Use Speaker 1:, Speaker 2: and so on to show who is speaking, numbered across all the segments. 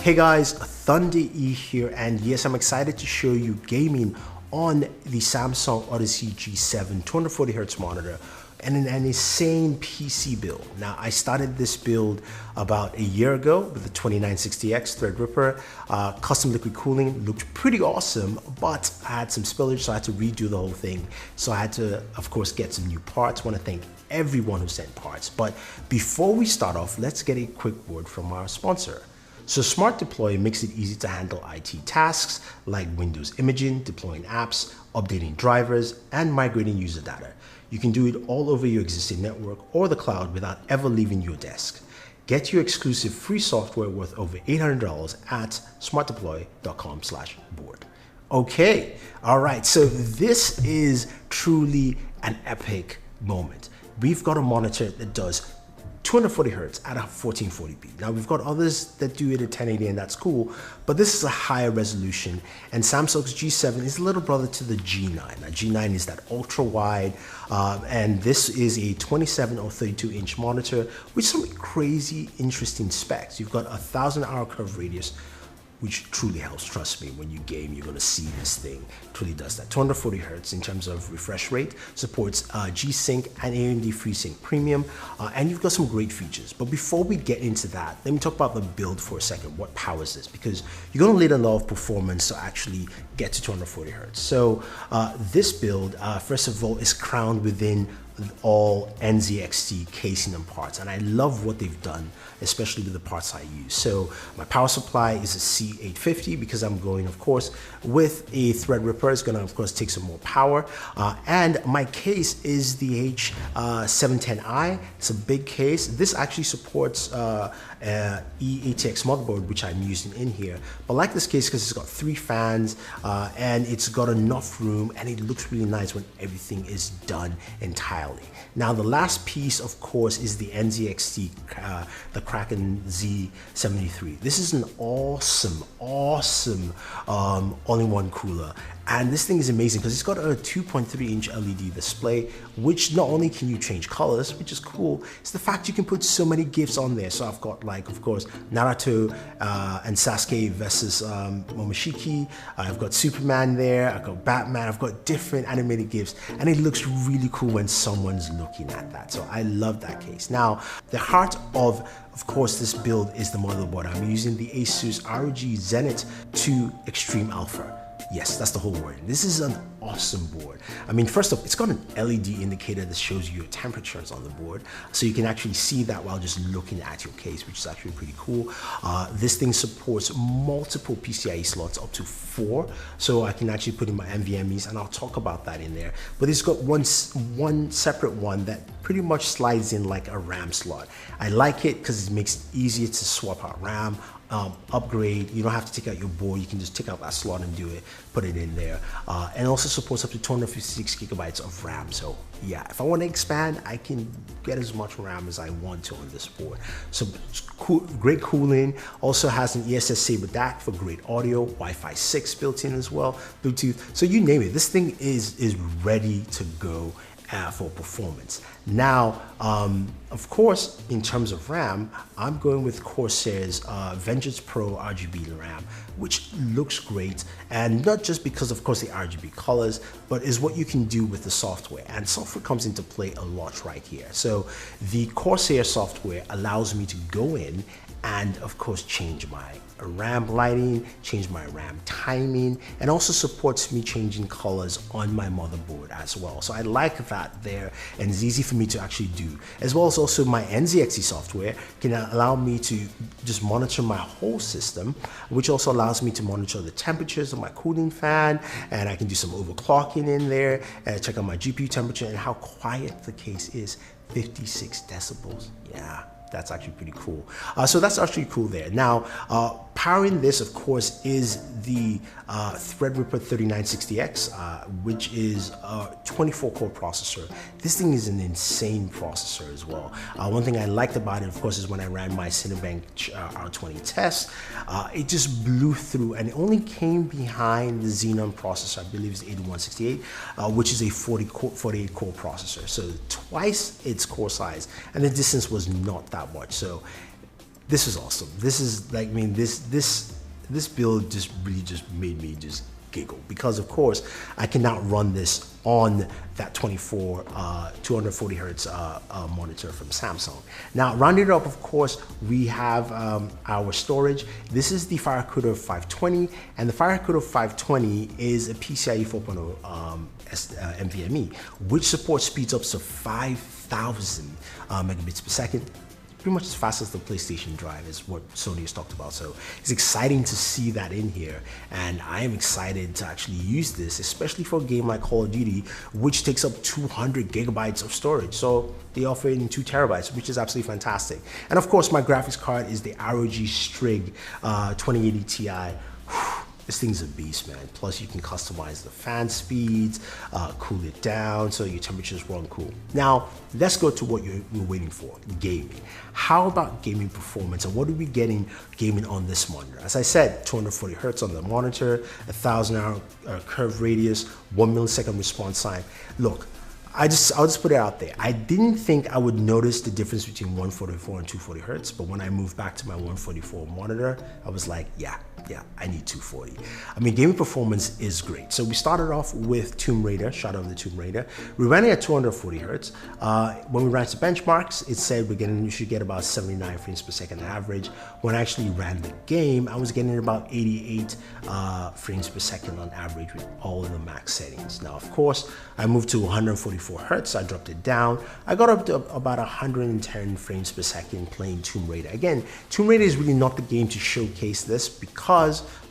Speaker 1: Hey guys, Thunder E here, and yes, I'm excited to show you gaming on the Samsung Odyssey G7 240Hz monitor and an insane PC build. Now, I started this build about a year ago with the 2960X Threadripper. Custom liquid cooling looked pretty awesome, but I had some spillage, so I had to redo the whole thing. So I had to, of course, get some new parts. I want to thank everyone who sent parts. But before we start off, let's get a quick word from our sponsor. So Smart Deploy makes it easy to handle IT tasks like Windows imaging, deploying apps, updating drivers, and migrating user data. You can do it all over your existing network or the cloud without ever leaving your desk. Get your exclusive free software worth over $800 at smartdeploy.com/board. Okay, all right, so this is truly an epic moment. We've got a monitor that does 240 Hz at a 1440p. Now we've got others that do it at 1080 and that's cool, but this is a higher resolution, and Samsung's G7 is little brother to the G9. Now G9 is that ultra wide, and this is a 27 or 32 inch monitor with some crazy interesting specs. You've got 1,000 hour curve radius, which truly helps. Trust me, when you game, you're gonna see this thing. It truly does that. 240 Hz in terms of refresh rate, supports G-Sync and AMD FreeSync Premium, and you've got some great features. But before we get into that, let me talk about the build for a second. What powers this? Because you're gonna need a lot of performance to actually get to 240 Hz. So this build, first of all, is crowned within all NZXT casing and parts, and I love what they've done, especially with the parts I use. So my power supply is a C850 because I'm going, of course, with a Threadripper. It's gonna, of course, take some more power, and my case is the H710i. It's a big case. This actually supports E-ATX motherboard, which I'm using in here, but I like this case because it's got 3 fans and it's got enough room, and it looks really nice when everything is done entirely. Now the last piece, of course, is the NZXT, the Kraken Z73. This is an awesome all-in-one cooler, and this thing is amazing because it's got a 2.3 inch LED display, which not only can you change colors, which is cool, it's the fact you can put so many GIFs on there. So I've got, like, of course, Naruto and Sasuke versus Momoshiki. I've got Superman there, I've got Batman, I've got different animated GIFs, and it looks really cool when someone's looking at that. So I love that case. Now, the heart of course, this build is the motherboard. I'm using the Asus ROG Zenith 2 Extreme Alpha. Yes, that's the whole word. This is an awesome board. I mean, first off, it's got an LED indicator that shows you your temperatures on the board, so you can actually see that while just looking at your case, which is actually pretty cool. This thing supports multiple PCIe slots, up to 4, so I can actually put in my NVMe's, and I'll talk about that in there. But it's got one separate one that pretty much slides in like a RAM slot. I like it because it makes it easier to swap out RAM, upgrade. You don't have to take out your board, you can just take out that slot and do it, put it in there, and also supports up to 256 gigabytes of RAM. So yeah, if I want to expand, I can get as much RAM as I want to on this board. So cool, great cooling. Also has an ESS Saber DAC for great audio, Wi-Fi 6 built in as well, Bluetooth. So you name it, this thing is ready to go for performance. Now, of course, in terms of RAM, I'm going with Corsair's Vengeance Pro RGB RAM, which looks great, and not just because, of course, the RGB colors, but is what you can do with the software. And software comes into play a lot right here. So the Corsair software allows me to go in and, of course, change my RAM lighting, change my RAM timing, and also supports me changing colors on my motherboard as well. So I like that there, and it's easy for me to actually do. As well as also my NZXT software can allow me to just monitor my whole system, which also allows me to monitor the temperatures of my cooling fan, and I can do some overclocking in there, check out my GPU temperature and how quiet the case is, 56 decibels. Yeah, that's actually pretty cool. So that's actually cool there. Now, powering this, of course, is the Threadripper 3960X, which is a 24-core processor. This thing is an insane processor as well. One thing I liked about it, of course, is when I ran my Cinebench R20 test, it just blew through, and it only came behind the Xenon processor, I believe it's 8168, which is a 48-core processor. So twice its core size, and the distance was not that much. So This is awesome. This is like, I mean, this build just really just made me just giggle, because of course I can now run this on that 240 hertz monitor from Samsung. Now, rounding it up, of course, we have our storage. This is the FireCutter 520, and the FireCutter 520 is a PCIe 4.0 NVMe, which supports speeds up to 5,000 megabits per second. Pretty much as fast as the PlayStation Drive is what Sony has talked about. So it's exciting to see that in here, and I am excited to actually use this, especially for a game like Call of Duty, which takes up 200 gigabytes of storage. So they offer it in 2 terabytes, which is absolutely fantastic. And of course, my graphics card is the ROG Strix 2080 Ti. This thing's a beast, man. Plus, you can customize the fan speeds, cool it down so your temperatures run cool. Now, let's go to what you're waiting for, gaming. How about gaming performance, and what are we getting gaming on this monitor? As I said, 240 hertz on the monitor, 1,000 hour curve radius, 1 millisecond response time. Look, I'll just put it out there. I didn't think I would notice the difference between 144 and 240 hertz, but when I moved back to my 144 monitor, I was like, yeah, I need 240. I mean, gaming performance is great. So we started off with Tomb Raider, Shadow of the Tomb Raider. We ran it at 240 hertz. When we ran the benchmarks, it said you should get about 79 frames per second average. When I actually ran the game, I was getting about 88 frames per second on average with all of the max settings. Now, of course, I moved to 144 hertz. I dropped it down. I got up to about 110 frames per second playing Tomb Raider. Again, Tomb Raider is really not the game to showcase this, because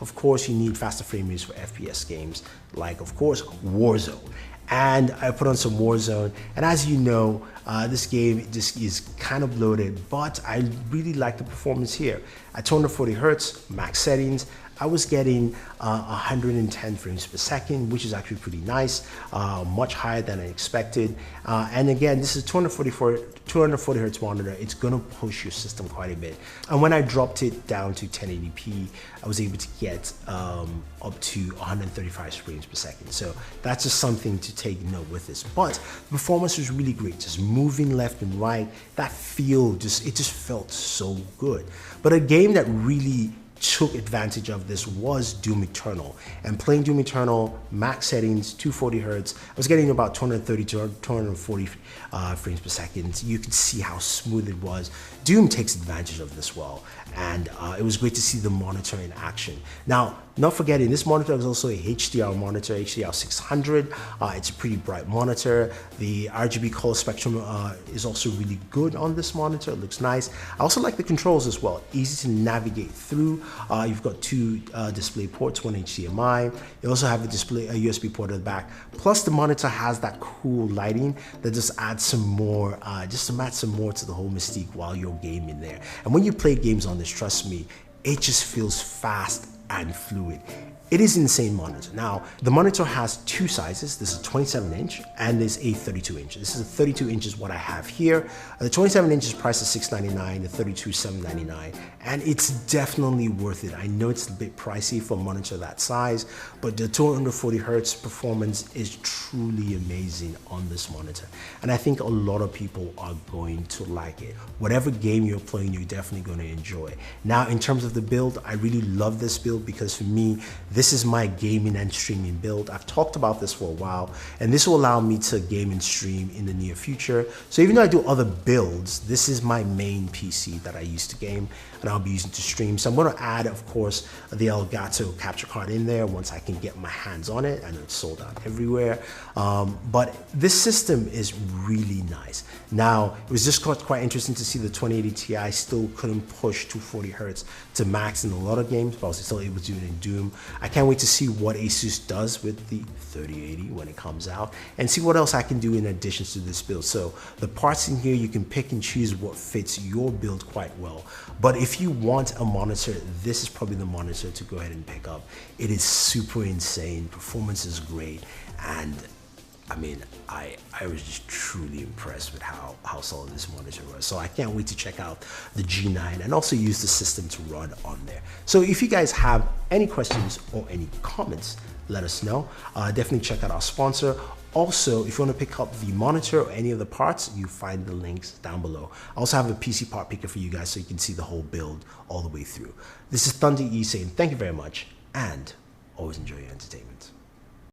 Speaker 1: of course you need faster frame rates for FPS games like, of course, Warzone. And I put on some Warzone, and as you know, this game just is kind of bloated, but I really like the performance here. At 240 hertz, max settings, I was getting 110 frames per second, which is actually pretty nice, much higher than I expected. And again, this is 240 hertz monitor. It's gonna push your system quite a bit. And when I dropped it down to 1080p, I was able to get up to 135 frames per second. So that's just something to take note with this. But the performance was really great, just moving left and right. That feel, it just felt so good. But a game that really took advantage of this was Doom Eternal. And playing Doom Eternal, max settings, 240 hertz, I was getting about 230 to 240 frames per second. You could see how smooth it was. Doom takes advantage of this well, and it was great to see the monitor in action. Now, not forgetting, this monitor is also a HDR monitor, HDR 600. It's a pretty bright monitor. The RGB color spectrum is also really good on this monitor. It looks nice. I also like the controls as well. Easy to navigate through. You've got 2 display ports, 1 HDMI. You also have a USB port at the back. Plus, the monitor has that cool lighting that just adds some more, to the whole mystique while you're gaming there. And when you play games on this, trust me, it just feels fast and fluid. It is an insane monitor. Now, the monitor has 2 sizes. This is 27 inch and there's a 32 inch. This is a 32 inch is what I have here. The 27 inch is priced at $699, the 32 $799, and it's definitely worth it. I know it's a bit pricey for a monitor that size, but the 240 hertz performance is truly amazing on this monitor. And I think a lot of people are going to like it. Whatever game you're playing, you're definitely going to enjoy. Now, in terms of the build, I really love this build because for me, this is my gaming and streaming build. I've talked about this for a while, and this will allow me to game and stream in the near future. So even though I do other builds, this is my main PC that I use to game, and I'll be using to stream. So I'm going to add, of course, the Elgato capture card in there once I can get my hands on it. I know it's sold out everywhere, but this system is really nice. Now, it was just quite interesting to see the 2080 Ti still couldn't push 240 hertz to max in a lot of games, but I was still able to do it in Doom. I can't wait to see what Asus does with the 3080 when it comes out, and see what else I can do in addition to this build. So the parts in here, you can pick and choose what fits your build quite well. But if you want a monitor, this is probably the monitor to go ahead and pick up. It is super insane, performance is great, and I mean, I was just truly impressed with how solid this monitor was. So I can't wait to check out the G9 and also use the system to run on there. So if you guys have any questions or any comments, let us know. Definitely check out our sponsor, Also, if you want to pick up the monitor or any of the parts, you find the links down below. I also have a PC part picker for you guys so you can see the whole build all the way through. This is Thunder E saying thank you very much and always enjoy your entertainment.